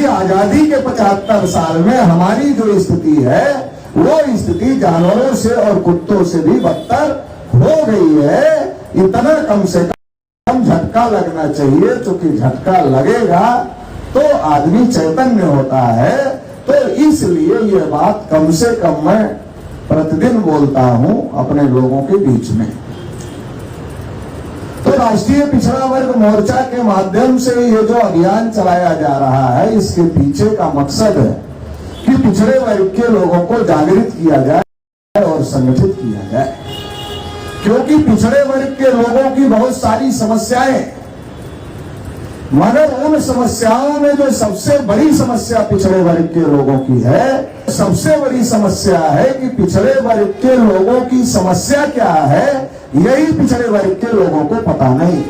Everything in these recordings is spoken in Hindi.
कि आजादी के 75 साल में हमारी जो स्थिति है वो स्थिति जानवरों से और कुत्तों से भी बदतर हो गई है। इतना कम से कम झटका लगना चाहिए, क्योंकि झटका लगेगा तो आदमी चैतन्य होता है। तो इसलिए ये बात कम से कम मैं प्रतिदिन बोलता हूं अपने लोगों के बीच में। तो राष्ट्रीय पिछड़ा वर्ग मोर्चा के माध्यम से ये जो अभियान चलाया जा रहा है, इसके पीछे का मकसद है कि पिछड़े वर्ग के लोगों को जागृत किया जाए और संगठित किया जाए। क्योंकि पिछड़े वर्ग के लोगों की बहुत सारी समस्याएं, मगर उन समस्याओं में जो सबसे बड़ी समस्या पिछड़े वर्ग के लोगों की है, सबसे बड़ी समस्या है कि पिछड़े वर्ग के लोगों की समस्या क्या है, यही पिछड़े वर्ग के लोगों को पता नहीं।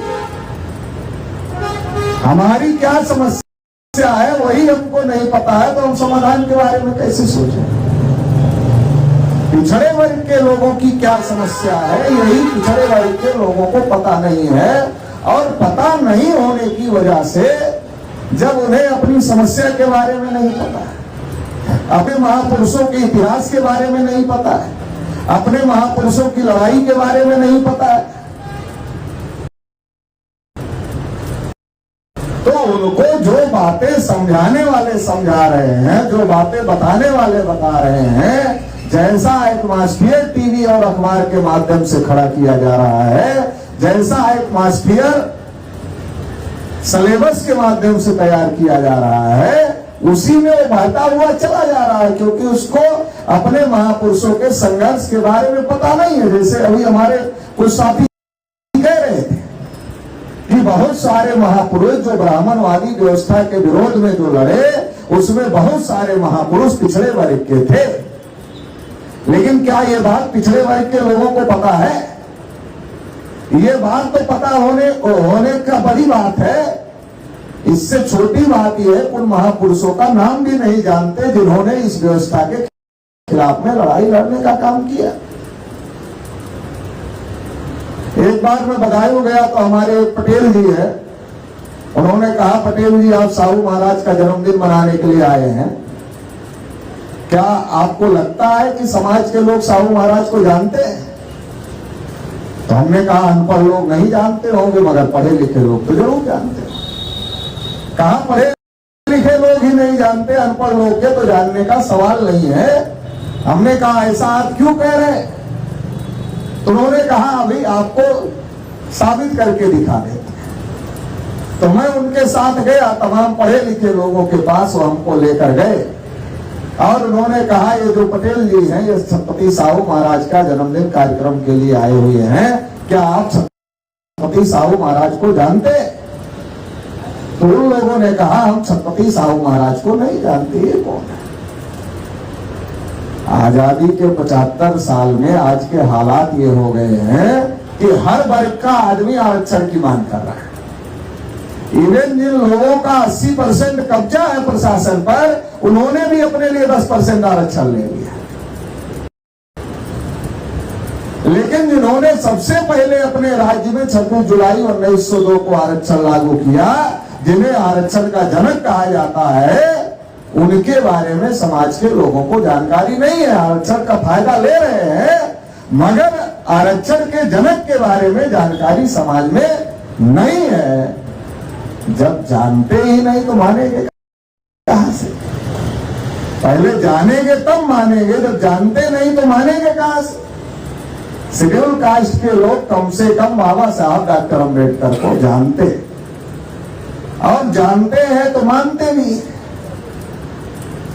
हमारी क्या समस्या है वही हमको नहीं पता है, तो हम समाधान के बारे में कैसे सोचें। पिछड़े वर्ग के लोगों की क्या समस्या है, यही पिछड़े वर्ग के लोगों को पता नहीं है। और पता नहीं होने की वजह से जब उन्हें अपनी समस्या के बारे में नहीं पता है, अपने महापुरुषों के इतिहास के बारे में नहीं पता है, अपने महापुरुषों की लड़ाई के बारे में नहीं पता है, तो उनको जो बातें समझाने वाले समझा रहे हैं, जो बातें बताने वाले बता रहे हैं, जैसा एटमॉस्फेयर टीवी और अखबार के माध्यम से खड़ा किया जा रहा है, जैसा एटमॉस्फेयर सिलेबस के माध्यम से तैयार किया जा रहा है, उसी में वो बहता हुआ चला जा रहा है। क्योंकि उसको अपने महापुरुषों के संघर्ष के बारे में पता नहीं है। जैसे अभी हमारे कुछ साथी कह रहे थे कि बहुत सारे महापुरुष जो ब्राह्मणवादी व्यवस्था के विरोध में जो लड़े, उसमें बहुत सारे महापुरुष पिछड़े वर्ग के थे। लेकिन क्या ये बात पिछड़े वर्ग के लोगों को पता है? ये बात तो पता होने का बड़ी बात है। इससे छोटी बात यह है, उन महापुरुषों का नाम भी नहीं जानते जिन्होंने इस व्यवस्था के खिलाफ में लड़ाई लड़ने का काम किया। एक बार मैं बदायूं गया तो हमारे एक पटेल जी है, उन्होंने कहा, पटेल जी आप साहू महाराज का जन्मदिन मनाने के लिए आए हैं, क्या आपको लगता है कि समाज के लोग साहू महाराज को जानते हैं? तो हमने कहा अनपढ़ लोग नहीं जानते होंगे, मगर पढ़े लिखे लोग तो जरूर जानते हैं। कहा पढ़े लिखे लोग ही नहीं जानते, अनपढ़ लोग के तो जानने का सवाल नहीं है। हमने कहा ऐसा आप क्यों कह रहे? तो उन्होंने कहा अभी आपको साबित करके दिखा देते हैं। तो मैं उनके साथ गया, तमाम पढ़े लिखे लोगों के पास, वो हमको लेकर गए और उन्होंने कहा ये जो पटेल जी हैं, ये छत्रपति साहू महाराज का जन्मदिन कार्यक्रम के लिए आए हुए हैं, क्या आप छत्रपति साहू महाराज को जानते? तो उन लोगों ने कहा हम छत्रपति साहू महाराज को नहीं जानते, ये कौन है? आजादी के 75 साल में आज के हालात ये हो गए हैं कि हर वर्ग का आदमी आरक्षण की मांग कर रहा है। इवन जिन लोगों का 80% कब्जा है प्रशासन पर, उन्होंने भी अपने लिए 10% आरक्षण ले लिया। लेकिन जिन्होंने सबसे पहले अपने राज्य में 26 जुलाई 1902 को आरक्षण लागू किया, जिन्हें आरक्षण का जनक कहा जाता है, उनके बारे में समाज के लोगों को जानकारी नहीं है। आरक्षण का फायदा ले रहे हैं, मगर आरक्षण के जनक के बारे में जानकारी समाज में नहीं है। जब जानते ही नहीं तो मानेंगे कहां से? पहले जानेंगे तब मानेंगे, जब जानते नहीं तो मानेंगे कहां से? शेड्यूल कास्ट के लोग कम से कम बाबा साहब डॉक्टर अम्बेडकर को जानते, और जानते हैं तो मानते भी।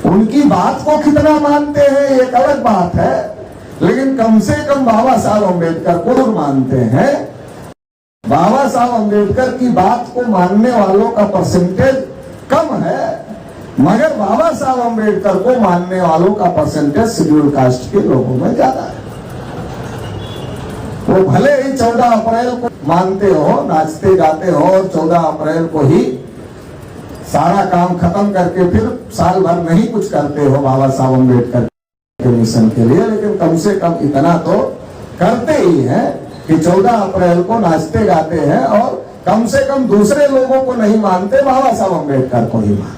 उनकी बात को कितना मानते हैं एक अलग बात है, लेकिन कम से कम बाबा साहब अम्बेडकर को मानते हैं। बाबा साहब अम्बेडकर की बात को मानने वालों का परसेंटेज कम है, मगर बाबा साहब अम्बेडकर को मानने वालों का परसेंटेज शेड्यूल कास्ट के लोगों में ज्यादा है। वो भले ही 14 अप्रैल को मानते हो, नाचते गाते हो, और 14 अप्रैल को ही सारा काम खत्म करके फिर साल भर नहीं कुछ करते हो बाबा साहब अम्बेडकर के मिशन के लिए, लेकिन कम से कम इतना तो करते ही हैं कि 14 अप्रैल को नाचते गाते हैं, और कम से कम दूसरे लोगों को नहीं मानते, बाबा साहब अम्बेडकर को ही मानते।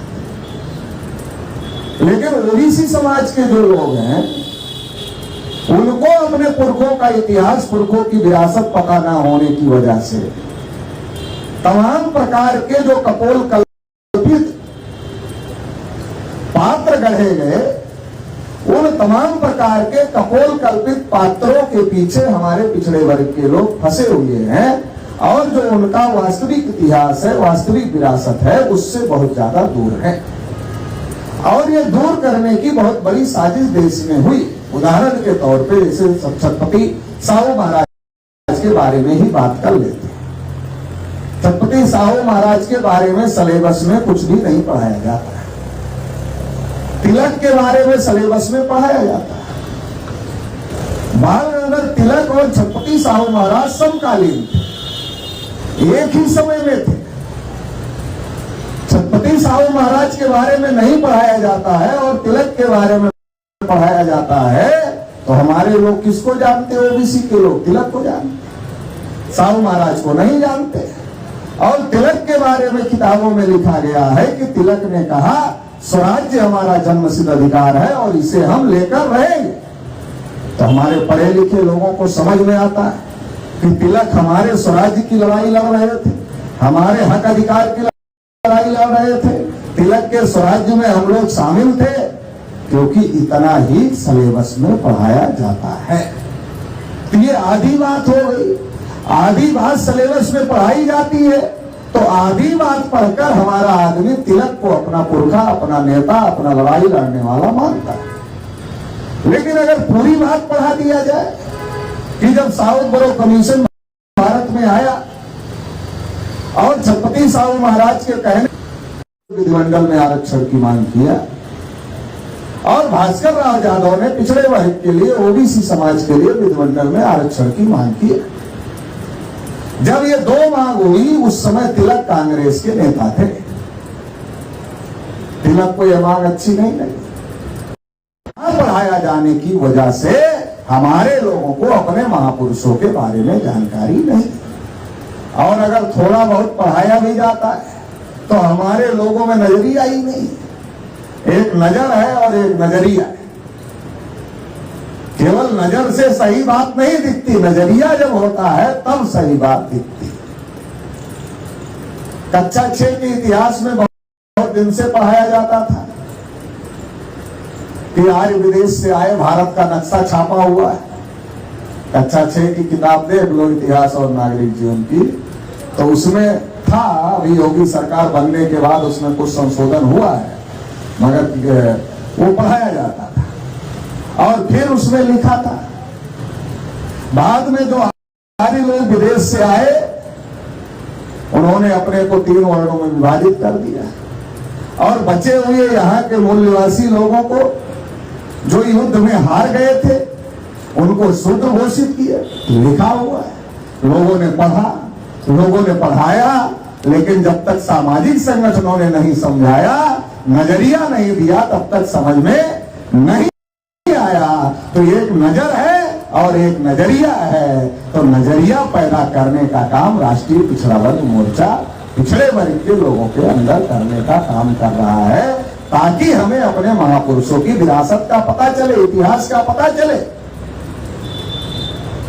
लेकिन ओबीसी समाज के जो लोग हैं उनको अपने पुरखों का इतिहास, पुरखों की विरासत पता ना होने की वजह से तमाम प्रकार के जो कपोल कल्पित पात्र गढ़े गए, उन तमाम प्रकार के कपोल कल्पित पात्रों के पीछे हमारे पिछड़े वर्ग के लोग फंसे हुए हैं और जो उनका वास्तविक इतिहास है, वास्तविक विरासत है, उससे बहुत ज्यादा दूर है। और ये दूर करने की बहुत बड़ी साजिश देश में हुई। उदाहरण के तौर पे जैसे छत्रपति साहू महाराज के बारे में ही बात कर लेते हैं। छत्रपति साहू महाराज के बारे में सिलेबस में कुछ भी नहीं पढ़ाया जाता है। तिलक के बारे में सिलेबस में पढ़ाया जाता है। बाल गंगाधर तिलक और छत्रपति साहू महाराज समकालीन थे, एक ही समय में थे। छत्रपति साहू महाराज के बारे में नहीं पढ़ाया जाता है और तिलक के बारे में पढ़ाया जाता है, तो हमारे लोग किसको जानते? ओबीसी के लोग तिलक को जानते, साहू महाराज को नहीं जानते। और तिलक के बारे में किताबों में लिखा गया है कि तिलक ने कहा स्वराज्य हमारा जन्मसिद्ध अधिकार है और इसे हम लेकर रहेंगे। तो हमारे पढ़े लिखे लोगों को समझ में आता है कि तिलक हमारे स्वराज्य की लड़ाई लड़ रहे थे, हमारे हक अधिकार की लड़ाई लड़ रहे थे। तिलक के स्वराज्य में हम लोग शामिल थे, क्योंकि इतना ही सिलेबस में पढ़ाया जाता है। तो ये आधी बात हो गई। आधी बात सिलेबस में पढ़ाई जाती है, तो आधी बात पढ़कर हमारा आदमी तिलक को अपना पुरखा, अपना नेता, अपना लड़ाई लड़ने वाला मानता है। लेकिन अगर पूरी बात पढ़ा दिया जाए कि जब साउथ बरो कमीशन भारत में आया और छत्रपति साहू महाराज के कहने विधिमंडल में आरक्षण की मांग किया और भास्कर राव यादव ने पिछड़े वर्ग के लिए, ओबीसी समाज के लिए विधिमंडल में आरक्षण की मांग की। जब ये दो मांग हुई, उस समय तिलक कांग्रेस के नेता थे। तिलक को यह मांग अच्छी नहीं लगी। पढ़ाया जाने की वजह से हमारे लोगों को अपने महापुरुषों के बारे में जानकारी नहीं, और अगर थोड़ा बहुत पढ़ाया भी जाता है तो हमारे लोगों में नजरिया ही नहीं। एक नजर है और एक नजरिया है। केवल नजर से सही बात नहीं दिखती, नजरिया जब होता है तब सही बात दिखती। कक्षा 6 के इतिहास में बहुत दिन से पढ़ाया जाता था कि आर्य विदेश से आए, भारत का नक्शा छापा हुआ है। कक्षा 6 की किताब देख लो, इतिहास और नागरिक जीवन की, तो उसमें था। अभी योगी सरकार बनने के बाद उसमें कुछ संशोधन हुआ है, मगर वो पढ़ाया जाता था। और फिर उसमें लिखा था, बाद में जो आर्य लोग विदेश से आए उन्होंने अपने को 3 वर्णों में विभाजित कर दिया और बचे हुए यहाँ के मूल निवासी लोगों को जो युद्ध में हार गए थे उनको शूद्र घोषित किया। लिखा हुआ है, लोगों ने पढ़ा, लोगों ने पढ़ाया, लेकिन जब तक सामाजिक संगठनों ने नहीं समझाया, नजरिया नहीं दिया, तब तक समझ में नहीं आया। तो एक नजर है और एक नजरिया है, तो नजरिया पैदा करने का काम राष्ट्रीय पिछड़ा वर्ग मोर्चा पिछड़े वर्ग के लोगों के अंदर करने का काम कर रहा है, ताकि हमें अपने महापुरुषों की विरासत का पता चले, इतिहास का पता चले।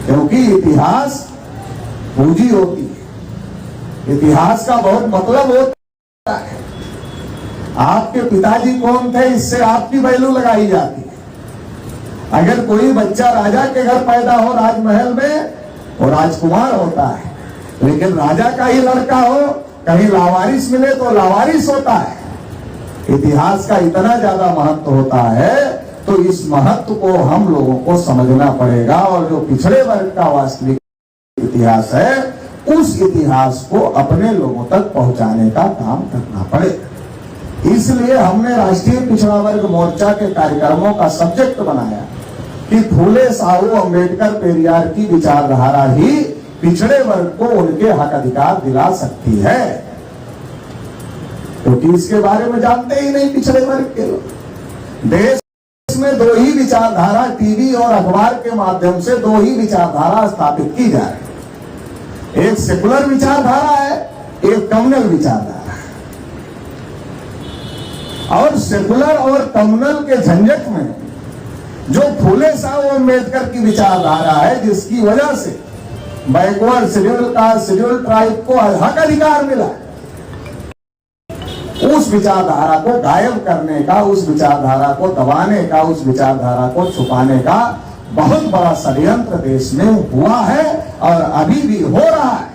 क्योंकि इतिहास पूंजी होती है, इतिहास का बहुत मतलब होता है। आपके पिताजी कौन थे, इससे आपकी वैल्यू लगाई जाती है। अगर कोई बच्चा राजा के घर पैदा हो राजमहल में, वो राजकुमार होता है, लेकिन राजा का ही लड़का हो, कहीं लावारिस मिले तो लावारिस होता है। इतिहास का इतना ज्यादा महत्व होता है, तो इस महत्व को हम लोगों को समझना पड़ेगा और जो पिछड़े वर्ग का वास्तविक इतिहास है, उस इतिहास को अपने लोगों तक पहुंचाने का काम करना पड़ेगा। इसलिए हमने राष्ट्रीय पिछड़ा वर्ग मोर्चा के कार्यक्रमों का सब्जेक्ट बनाया कि फूले, साहू, अंबेडकर, पेरियार की विचारधारा ही पिछड़े वर्ग को उनके हक अधिकार दिला सकती है, क्योंकि इसके बारे में जानते ही नहीं पिछड़े वर्ग के लोग। देश में 2 ही विचारधारा टीवी और अखबार के माध्यम से 2 ही विचारधारा स्थापित की जा रही है। एक सेकुलर विचारधारा है, एक कम्युनल विचारधारा है। और सेकुलर और कम्युनल के झंझट में जो फूले साहब अम्बेडकर की विचारधारा है, जिसकी वजह से backward schedule caste schedule tribe को हक अधिकार मिला, उस विचारधारा को गायब करने का, उस विचारधारा को दबाने का, उस विचारधारा को छुपाने का बहुत बड़ा षड्यंत्र देश में हुआ है और अभी भी हो रहा है।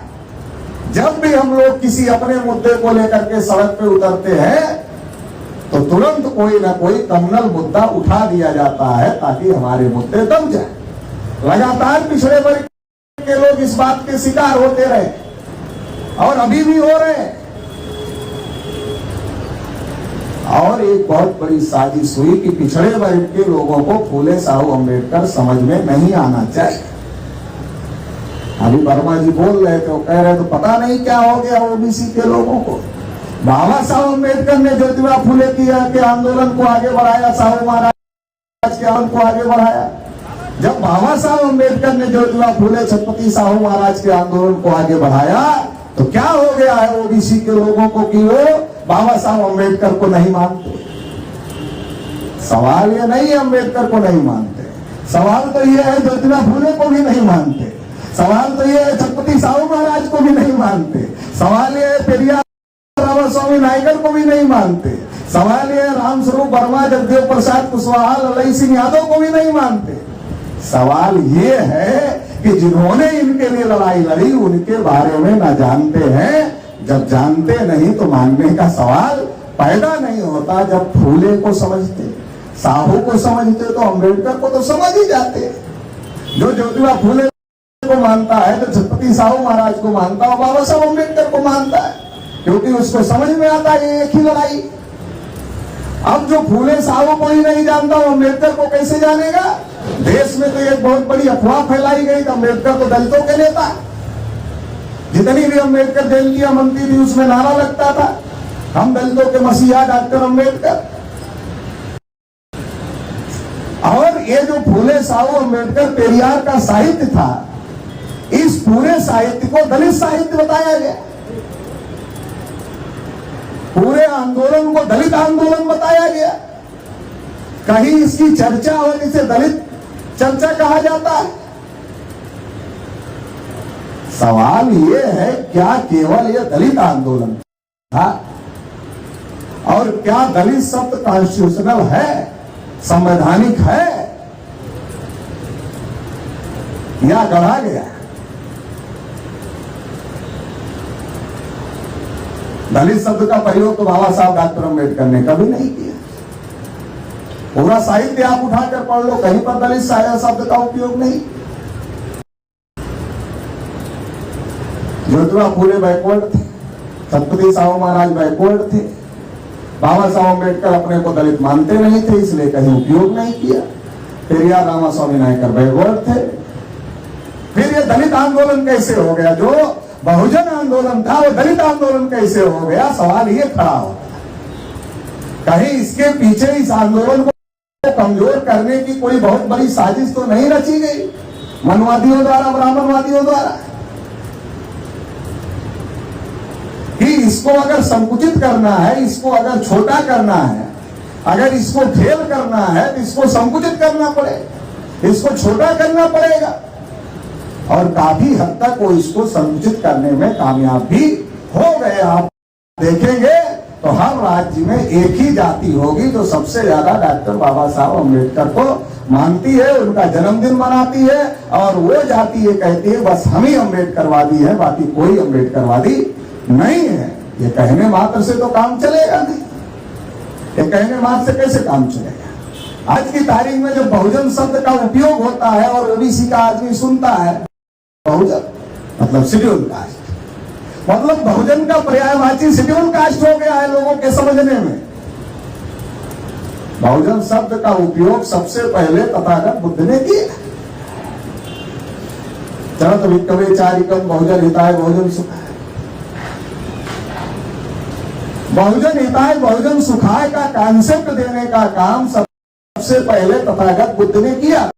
जब भी हम लोग किसी अपने मुद्दे को लेकर के सड़क पे उतरते हैं तो तुरंत कोई ना कोई कम्युनल मुद्दा उठा दिया जाता है ताकि हमारे मुद्दे दब जाए। लगातार पिछड़े वर्ग के लोग इस बात के शिकार होते रहे और अभी भी हो रहे हैं। और एक बहुत बड़ी साजिश हुई कि पिछड़े वर्ग के लोगों को फूले साहू अम्बेडकर समझ में नहीं आना चाहिए। अभी वर्मा जी बोल रहे थे, वो कह रहे तो पता नहीं क्या हो गया ओबीसी के लोगों को। बाबा साहब अम्बेडकर ने ज्योतिबा फूले के आंदोलन को आगे बढ़ाया, साहू महाराज के आंदोलन को आगे बढ़ाया। जब बाबा साहब अम्बेडकर ने ज्योतिबा फूले छत्रपति साहू महाराज के आंदोलन को आगे बढ़ाया तो क्या हो गया है ओबीसी के लोगों को कि वो बाबा साहब अम्बेडकर को नहीं मानते। सवाल ये नहीं है अम्बेडकर को नहीं मानते, सवाल तो ये है ज्योतिबा फूले को भी नहीं मानते, सवाल तो ये है छत्रपति साहू महाराज को भी नहीं मानते, सवाल ये है पेरियार रामास्वामी नायकर को भी नहीं मानते, सवाल ये है रामस्वरूप वर्मा, जगदेव प्रसाद कुशवाहा, ललई सिंह यादव को भी नहीं मानते। सवाल ये है कि जिन्होंने इनके लिए लड़ाई लड़ी उनके बारे में न जानते हैं। जब जानते नहीं तो मानने का सवाल पैदा नहीं होता। जब फूले को समझते, साहू को समझते तो अम्बेडकर को तो समझ ही जाते। जो ज्योतिबा फूले को मानता है तो छत्रपति साहू महाराज को मानता है, बाबा साहब अम्बेडकर को मानता है, क्योंकि उसको समझ में आता है एक ही लड़ाई। अब जो फूले साहू को ही नहीं जानता वो अम्बेडकर को कैसे जानेगा। देश में तो एक बहुत बड़ी अफवाह फैलाई गई कि अम्बेडकर तो दलितों के नेता। जितनी भी अम्बेडकर जयंतियां मनती थी उसमें नारा लगता था, हम दलितों के मसीहा डॉक्टर अम्बेडकर। और ये जो फूले साहू अम्बेडकर पेरियार का साहित्य था, इस पूरे साहित्य को दलित साहित्य बताया गया। पूरे आंदोलन को दलित आंदोलन बताया गया। कहीं इसकी चर्चा हो जिसे दलित चर्चा कहा जाता है। सवाल ये है क्या केवल ये दलित आंदोलन था और क्या दलित शब्द कॉन्स्टिट्यूशनल है, संवैधानिक है या गढ़ा गया। दलित शब्द का प्रयोग तो बाबा साहब डॉक्टर अम्बेडकर ने कभी नहीं किया। पूरा साहित्य आप उठाकर पढ़ लो, कहीं पर दलित शब्द का उपयोग नहीं। ज्योतिबा फूले बैकवर्ड थे, छत्रपति साहू महाराज बैकवर्ड थे, बाबा साहब अम्बेडकर अपने को दलित मानते नहीं थे इसलिए कहीं उपयोग नहीं किया। पेरियार रामास्वामी नायकर बैकवर्ड थे। फिर ये दलित आंदोलन कैसे हो गया? जो बहुजन आंदोलन था वो दलित आंदोलन कैसे हो गया? सवाल ये खड़ा होता है। कहीं इसके पीछे इस आंदोलन को कमजोर करने की कोई बहुत बड़ी साजिश तो नहीं रची गई मनवादियों द्वारा, ब्राह्मणवादियों द्वारा, कि इसको अगर संकुचित करना है, इसको अगर छोटा करना है, अगर इसको फेल करना है तो इसको संकुचित करना पड़ेगा, इसको छोटा करना पड़ेगा। और काफी हद तक वो इसको संकुचित करने में कामयाब भी हो गए। आप देखेंगे तो हर राज्य में एक ही जाति होगी जो सबसे ज्यादा डॉक्टर बाबा साहब अम्बेडकर को मानती है, उनका जन्मदिन मनाती है, और वो जाति ये कहती है बस हम ही अम्बेडकरवादी है, बाकी कोई अम्बेडकरवादी नहीं है। ये कहने मात्र से तो काम चलेगा नहीं, ये कहने मात्र से कैसे काम चलेगा। आज की तारीख में जो बहुजन शब्द का उपयोग होता है और ओबीसी का आदमी सुनता है, बहुजन मतलब शेड्यूल कास्ट, मतलब बहुजन का पर्यायवाची शेड्यूल कास्ट हो गया है लोगों के समझने में। बहुजन शब्द का उपयोग सबसे पहले तथागत बुद्ध ने किया। चरत विक्रमे चारिकम बहुजन हिताय बहुजन सुखाय। बहुजन हिताय बहुजन सुखाय का कॉन्सेप्ट देने का काम सबसे पहले तथागत बुद्ध ने किया।